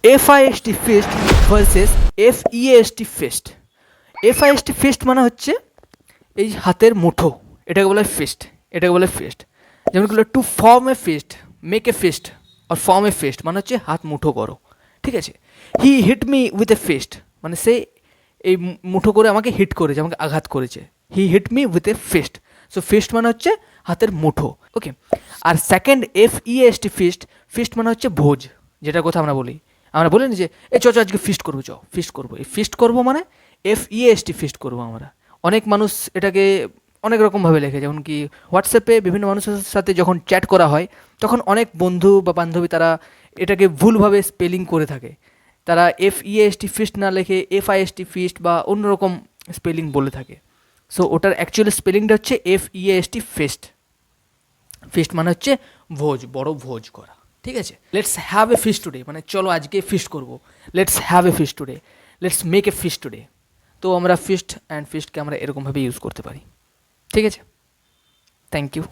FIST fist versus FEAST feast. FIST fist মানে হচ্ছে এই হাতের মুঠো, এটাকে বলে ফিস্ট, এটাকে বলে ফিস্ট। যেমন কি to form a fist, make a fist আর ফর্ম এ ফিস্ট মানে হচ্ছে হাত মুঠো করো, ঠিক আছে। He hit me with a fist মানে সে এই মুঠো করে আমাকে হিট করেছে, আমাকে আঘাত করেছে। He hit me with a fist. So fist মানে হচ্ছে হাতের মুঠো, ওকে। আর সেকেন্ড FEAST ফিস্ট, ফিস্ট মানে হচ্ছে ভোজ, যেটার কথা আমরা বলি। আমরা বলি না যে এ চ আজকে ফিস্ট করবো, ফিস্ট করবো। এই ফিস্ট করবো মানে FEAST ফিস্ট করবো আমরা। অনেক মানুষ এটাকে অনেক রকমভাবে লেখে, যেমন কি হোয়াটসঅ্যাপে বিভিন্ন মানুষের সাথে যখন চ্যাট করা হয় তখন অনেক বন্ধু বা বান্ধবী তারা এটাকে ভুলভাবে স্পেলিং করে থাকে। তারা FEAST ফিস্ট না লেখে FIST ফিস্ট বা অন্যরকম স্পেলিং বলে থাকে। সো ওটার অ্যাকচুয়ালি স্পেলিংটা হচ্ছে FEAST ফিস্ট। ফিস্ট মানে হচ্ছে ভোজ, বড় ভোজ করা, ঠিক আছে। Let's have a feast today মানে চলো আজকে ফিস্ট করবো। Let's have a feast today, let's make a feast today. তো আমরা ফিস্ট অ্যান্ড ফিস্টকে আমরা এরকমভাবে ইউজ করতে পারি, ঠিক আছে। Thank you.